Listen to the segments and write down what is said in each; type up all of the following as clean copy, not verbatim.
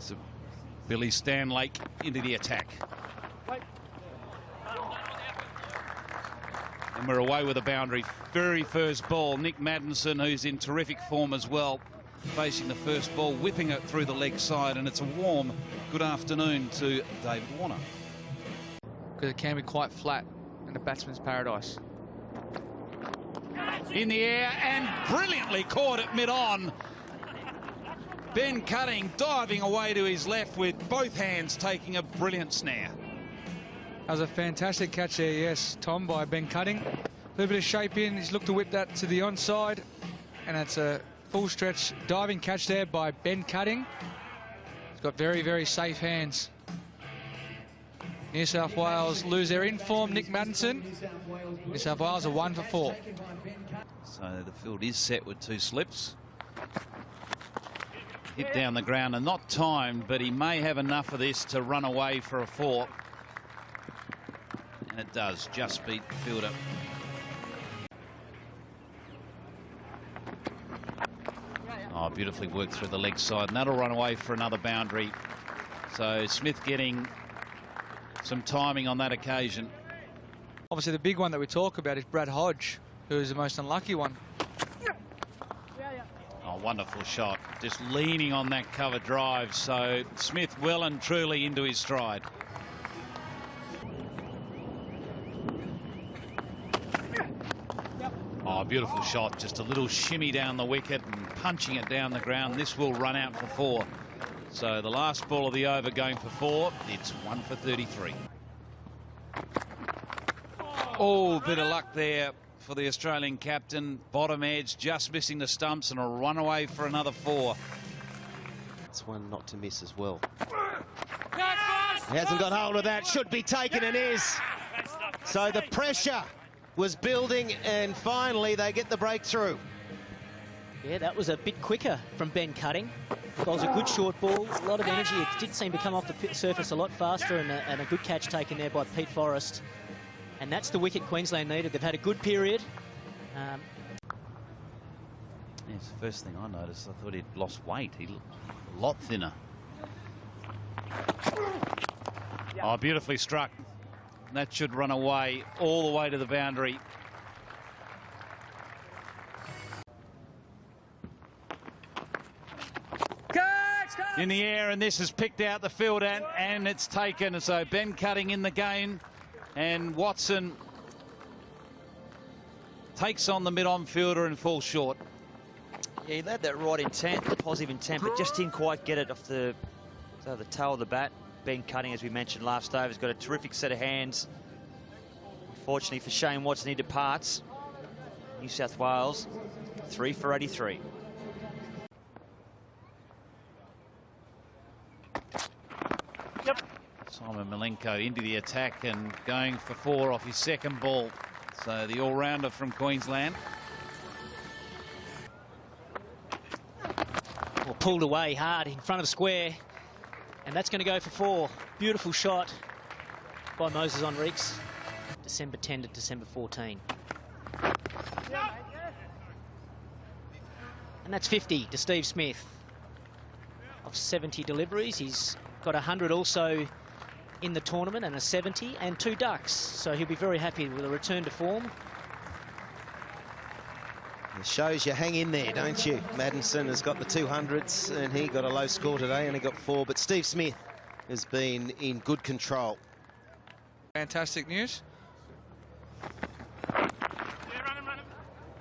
So Billy Stanlake into the attack. And we're away with a boundary. Very first ball. Nick Maddinson, who's in terrific form as well, facing the first ball, whipping it through the leg side, and it's a warm good afternoon to David Warner. Because it can be quite flat in the batsman's paradise. In the air and brilliantly caught at mid-on. Ben Cutting diving away to his left with both hands, taking a brilliant snare. That was a fantastic catch there, yes, Tom, by Ben Cutting. A little bit of shape in, he's looked to whip that to the onside, and that's a full stretch diving catch there by Ben Cutting. He's got very, very safe hands. New South Wales lose their inform Nick Maddinson. New South Wales are 1 for 4. So the field is set with 2 slips. Hit down the ground and not timed, but he may have enough of this to run away for a 4. And it does just beat the fielder. Oh, beautifully worked through the leg side, and that'll run away for another boundary. So Smith getting some timing on that occasion. Obviously the big one that we talk about is Brad Hodge, who is the most unlucky one. Oh, wonderful shot, just leaning on that cover drive. So Smith well and truly into his stride. Oh, beautiful shot, just a little shimmy down the wicket and punching it down the ground. This will run out for 4. So the last ball of the over going for 4. It's 1 for 33. Oh, bit of luck there for the Australian captain. Bottom edge, just missing the stumps, and a run away for another 4. That's one not to miss as well. He hasn't got hold of that. Should be taken and is. So the pressure was building, and finally they get the breakthrough. Yeah, that was a bit quicker from Ben Cutting. That was a good short ball, a lot of energy. It did seem to come off the surface a lot faster, and a good catch taken there by Pete Forrest. And that's the wicket Queensland needed. They've had a good period. It's the first thing I noticed. I thought he'd lost weight. He looked a lot thinner. Oh, beautifully struck. That should run away all the way to the boundary. In the air, and this has picked out the field, and it's taken. So Ben Cutting in the game, and Watson takes on the mid-on fielder and falls short. Yeah, he had that right intent, the positive intent, but just didn't quite get it off the tail of the bat. Ben Cutting, as we mentioned last over, has got a terrific set of hands. Unfortunately for Shane Watson, he departs. New South Wales, 3 for 83. Simon Milenko into the attack and going for 4 off his second ball. So the all-rounder from Queensland. Well, pulled away hard in front of the square, and that's going to go for 4. Beautiful shot by Moses Enriques. December 10 to December 14. And that's 50 to Steve Smith. Of 70 deliveries, he's got 100 also in the tournament, and a 70 and 2 ducks. So he'll be very happy with a return to form. It shows you hang in there, don't you? Maddinson has got the 200s, and he got a low score today, only got 4. But Steve Smith has been in good control. Fantastic news.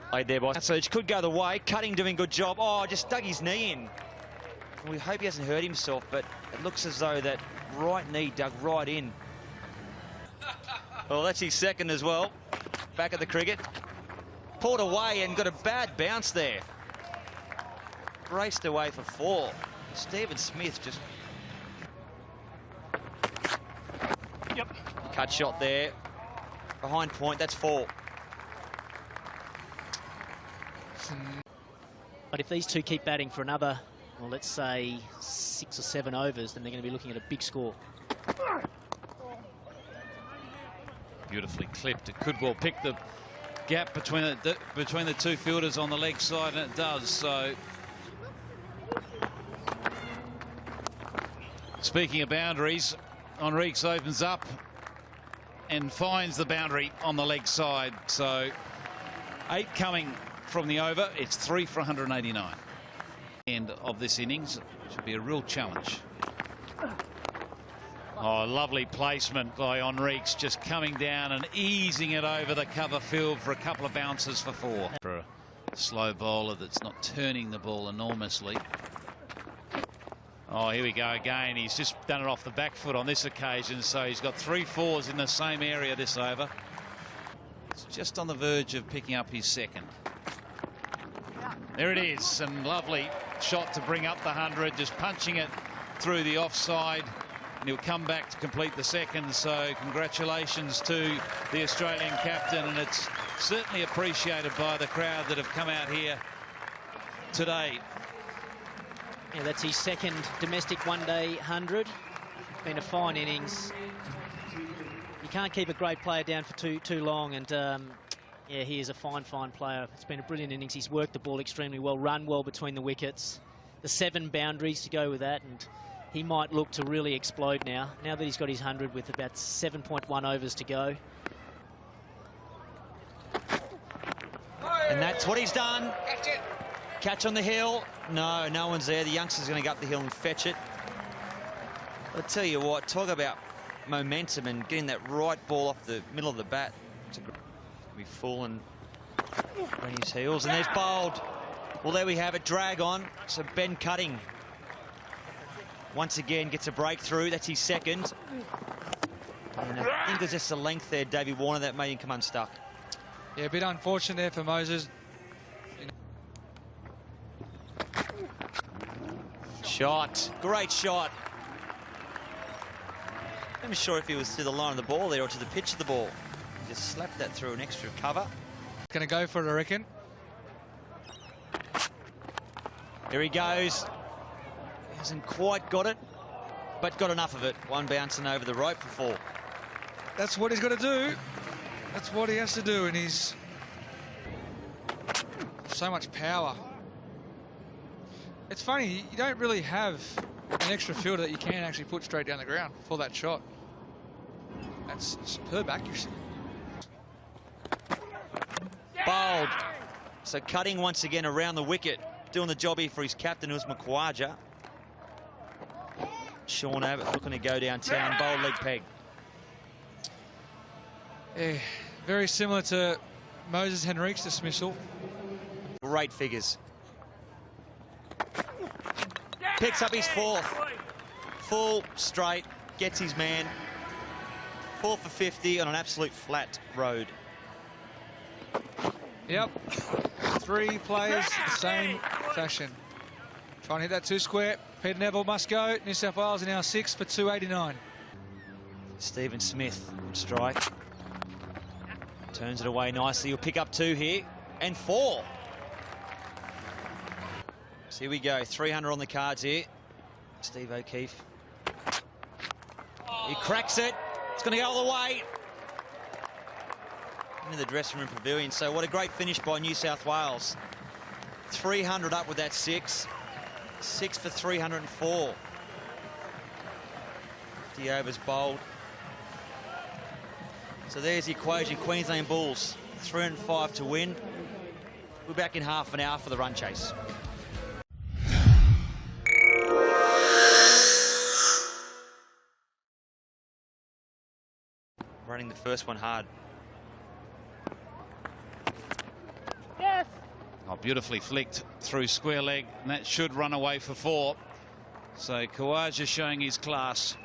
Played there by so it could go the way. Cutting doing good job. Oh, just dug his knee in. We hope he hasn't hurt himself, but it looks as though that right knee dug right in. Well, that's his second as well. Back at the cricket. Pulled away and got a bad bounce there. Raced away for 4. Stephen Smith just... Cut shot there. Behind point, that's 4. But if these two keep batting for another, well, let's say 6 or 7 overs, then they're going to be looking at a big score. Beautifully clipped. It could well pick the gap between the 2 fielders on the leg side, and it does. So Speaking of boundaries, Enriques opens up and finds the boundary on the leg side. So 8 coming from the over. It's 3 for 189. End of this innings should be a real challenge. Oh, lovely placement by Enriques, just coming down and easing it over the cover field for a couple of bounces for 4. For a slow bowler that's not turning the ball enormously. Oh, here we go again. He's just done it off the back foot on this occasion, so he's got 3 4s in the same area this over. It's just on the verge of picking up his second. There it is, and lovely shot to bring up the 100, just punching it through the offside. And he'll come back to complete the second, so congratulations to the Australian captain, and it's certainly appreciated by the crowd that have come out here today. Yeah, that's his second domestic one-day 100. Been a fine innings. You can't keep a great player down for too long, and yeah, he is a fine player. It's been a brilliant innings. He's worked the ball extremely well, run well between the wickets. The 7 boundaries to go with that, and he might look to really explode now that he's got his 100 with about 7.1 overs to go. And that's what he's done. Catch on the hill. No one's there. The youngster's going to go up the hill and fetch it. I'll tell you what, talk about momentum and getting that right ball off the middle of the bat. To be falling on his heels, and there's bowled. Well, there we have it, drag on. So Ben Cutting once again gets a breakthrough. That's his second. And I think there's just a length there, Davey Warner, that made him come unstuck. Yeah, a bit unfortunate there for Moses. Shot, great shot. I'm not sure if he was to the line of the ball there or to the pitch of the ball. He just slapped that through an extra cover. Going to go for it, I reckon. There he goes. He hasn't quite got it, but got enough of it. One bouncing over the rope for 4. That's what he's got to do. That's what he has to do, and he's so much power. It's funny, you don't really have an extra fielder that you can actually put straight down the ground for that shot. That's superb accuracy. Bowled. So Cutting once again around the wicket, doing the job here for his captain, who was Makwaja. Sean Abbott looking to go downtown, bowled leg peg. Yeah, very similar to Moses Henrique's dismissal. Great figures. Picks up his 4th. Full straight, gets his man. 4 for 50 on an absolute flat road. Yep, 3 players the same fashion. Trying to hit that 2 square. Peter Neville must go. New South Wales are now 6 for 289. Stephen Smith on strike. Turns it away nicely. He'll pick up 2 here and 4. So here we go, 300 on the cards here. Steve O'Keefe. He cracks it. It's going to go all the way into the dressing room pavilion. So what a great finish by New South Wales. 300 up with that 6. 6 for 304. 50 overs bowled. So there's the equation. Queensland Bulls 305 to win. We're back in half an hour for the run chase. Running the first one hard. Yes. Oh, beautifully flicked through square leg, and that should run away for 4. So Khawaja showing his class.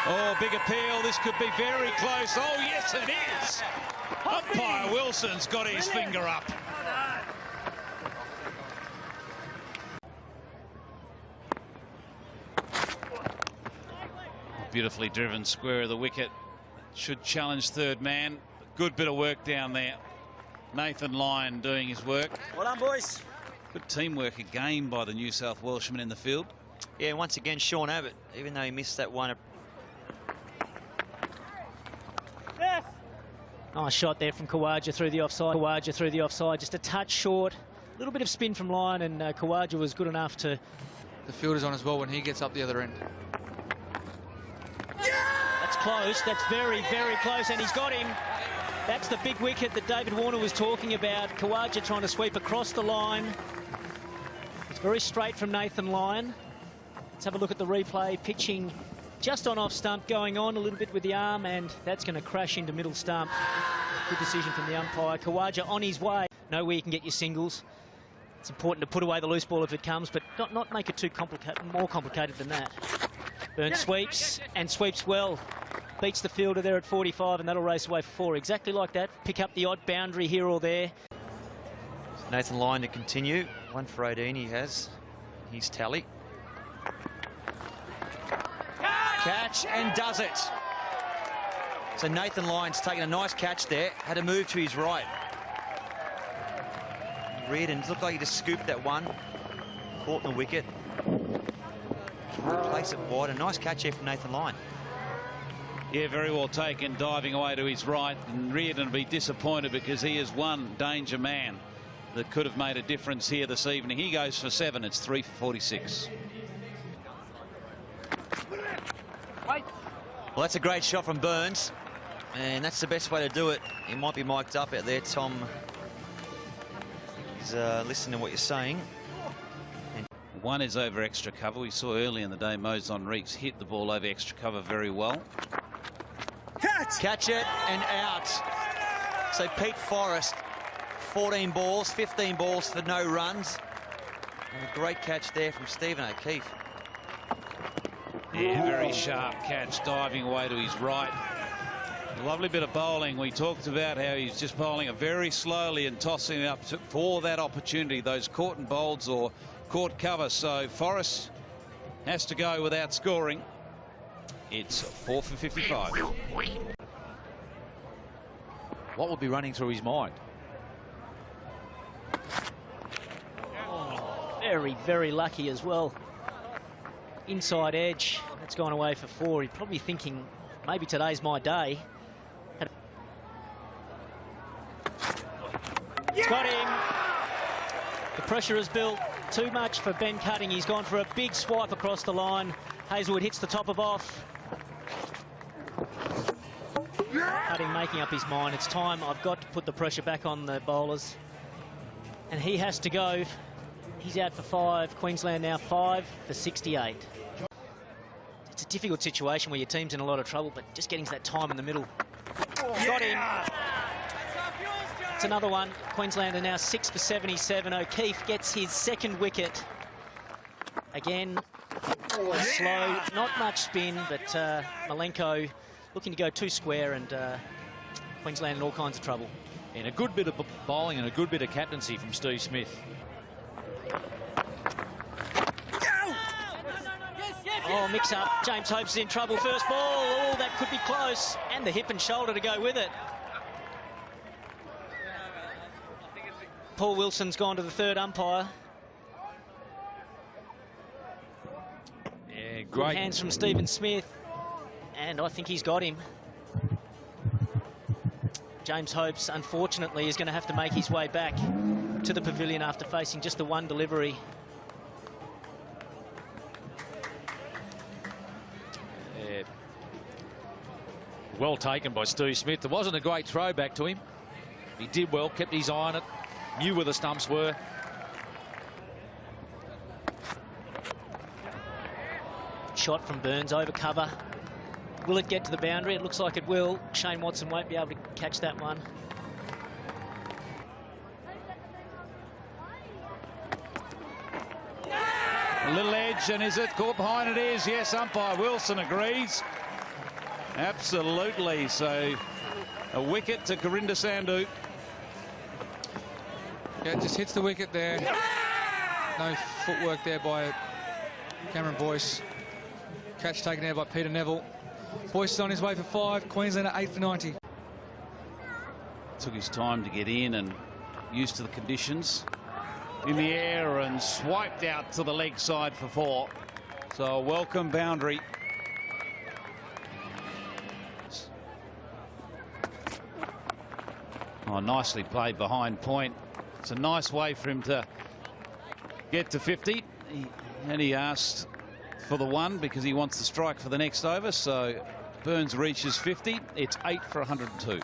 Oh, big appeal. This could be very close. Oh, yes, it is. Umpire Wilson's got his finger up. Beautifully driven square of the wicket. Should challenge third man. Good bit of work down there. Nathan Lyon doing his work. Well done, boys. Good teamwork again by the New South Welshman in the field. Yeah, once again, Sean Abbott, even though he missed that one. Nice shot there from Khawaja through the offside. Khawaja through the offside, just a touch short A little bit of spin from line, and Khawaja was good enough to... The fielder's on as well when he gets up the other end. That's close. That's very, very close, and he's got him. That's the big wicket that David Warner was talking about. Khawaja trying to sweep across the line. It's very straight from Nathan Lyon. Let's have a look at the replay. Pitching just on off stump, going on a little bit with the arm, and that's going to crash into middle stump. Good decision from the umpire. Khawaja on his way. Know where you can get your singles. It's important to put away the loose ball if it comes, but not make it too more complicated than that. Burns sweeps, and sweeps well. Beats the fielder there at 45, and that'll race away for 4. Exactly like that. Pick up the odd boundary here or there. Nathan Lyon to continue. 1 for 18 he has. His tally. Catch, and does it. So Nathan Lyon's taken a nice catch there. Had to move to his right. Reardon looked like he just scooped that one. Caught in the wicket. Place it wide. A nice catch here from Nathan Lyon. Yeah, very well taken, diving away to his right. And Reardon will be disappointed because he is one danger man that could have made a difference here this evening. He goes for 7. It's 3 for 46. Well, that's a great shot from Burns. And that's the best way to do it. He might be mic'd up out there, Tom. He's listening to what you're saying. One is over extra cover. We saw early in the day Mozon Reeks hit the ball over extra cover very well. Catch it and out. So Pete Forrest, 14 balls, 15 balls for no runs. And a great catch there from Stephen O'Keefe. Yeah, very sharp catch, diving away to his right. A lovely bit of bowling. We talked about how he's just bowling it very slowly and tossing it up for that opportunity, those caught and bowls or caught cover. So Forrest has to go without scoring. It's 4 for 55. What will be running through his mind? Very, very lucky as well. Inside edge. That's gone away for 4. He's probably thinking, maybe today's my day. It's got him. The pressure is built. Too much for Ben Cutting. He's gone for a big swipe across the line. Hazelwood hits the top of off. Cutting making up his mind. It's time. I've got to put the pressure back on the bowlers. And he has to go. He's out for 5. Queensland now 5 for 68. It's a difficult situation where your team's in a lot of trouble, but just getting to that time in the middle. Got him. It's another one. Queensland are now 6 for 77. O'Keefe gets his 2nd wicket. Again, slow, not much spin, but Malenko looking to go 2 square, and Queensland in all kinds of trouble. And a good bit of bowling and a good bit of captaincy from Steve Smith. Oh, mix up. James Hope's in trouble. First ball. Oh, that could be close. And the hip and shoulder to go with it. Paul Wilson's gone to the 3rd umpire. Yeah, Good great. hands from Stephen Smith. And I think he's got him. James Hopes, unfortunately, is going to have to make his way back to the pavilion after facing just the 1 delivery. Yeah. Well taken by Steve Smith. There wasn't a great throw back to him. He did well, kept his eye on it, knew where the stumps were. Shot from Burns over cover. Will it get to the boundary? It looks like it will. Shane Watson won't be able to catch that one. A little edge, and is it caught behind? It is. Yes, umpire Wilson agrees. Absolutely. So a wicket to Karinda Sandhu. Yeah, it just hits the wicket there. No footwork there by Cameron Boyce. Catch taken there by Peter Neville. Boyce is on his way for 5. Queensland at 8 for 90. Took his time to get in and used to the conditions. In the air and swiped out to the leg side for 4. So a welcome boundary. Oh, nicely played behind point. It's a nice way for him to get to 50. And he asked for the 1 because he wants to strike for the next over. So Burns reaches 50. It's 8 for 102.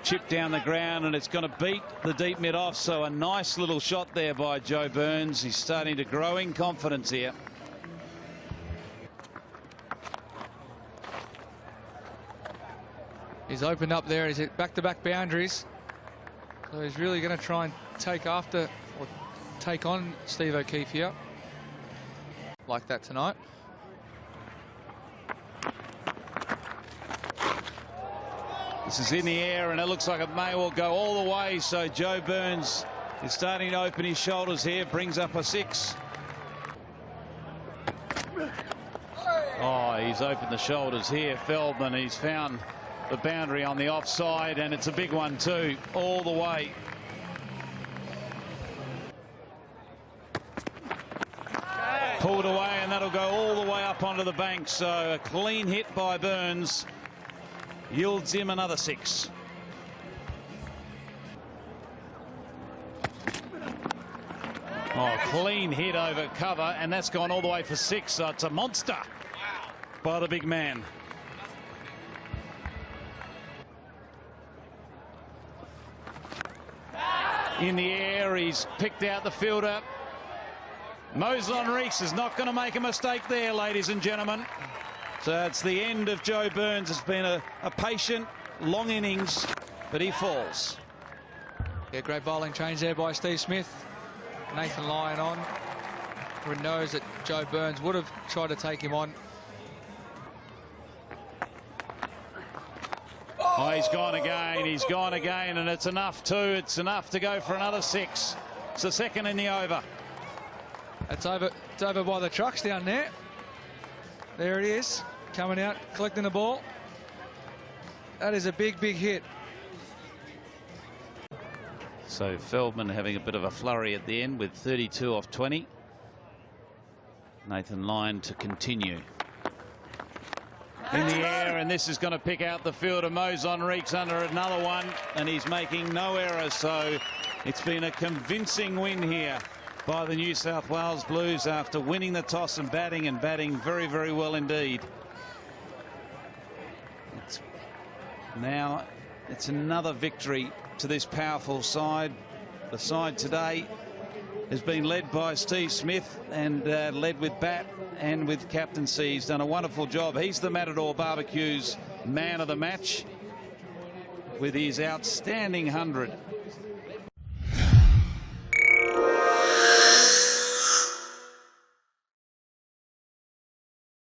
Chip down the ground, and it's going to beat the deep mid off. So a nice little shot there by Joe Burns. He's starting to grow in confidence here. He's opened up there. He's hit back-to-back boundaries. So he's really going to try and take after or take on Steve O'Keefe here. Like that tonight. This is in the air, and it looks like it may well go all the way. So Joe Burns is starting to open his shoulders here. Brings up a 6. Oh, he's opened the shoulders here. Feldman, he's found the boundary on the offside, and it's a big one too, all the way. Pulled away, and that'll go all the way up onto the bank. So a clean hit by Burns yields him another 6. Oh, clean hit over cover, and that's gone all the way for 6. So it's a monster by the big man. In the air, he's picked out the fielder. Moslon Reeks is not going to make a mistake there, ladies and gentlemen. So it's the end of Joe Burns. It's been a patient, long innings, but he falls. Yeah, great bowling change there by Steve Smith. Nathan Lyon on. Everyone knows that Joe Burns would have tried to take him on. Oh, he's gone again. He's gone again, and it's enough too. It's enough to go for another 6. It's the second in the over. It's over by the trucks down there. There it is, coming out, collecting the ball. That is a big, big hit. So Feldman having a bit of a flurry at the end with 32 off 20. Nathan Lyon to continue. In the air, and this is going to pick out the fielder. Moslon Reeks under another one, and he's making no error. So it's been a convincing win here by the New South Wales Blues after winning the toss and batting very, very well indeed. Now it's another victory to this powerful side. The side today has been led by Steve Smith and led with bat and with captaincy. He's done a wonderful job. He's the Matador Barbecues man of the match with his outstanding 100.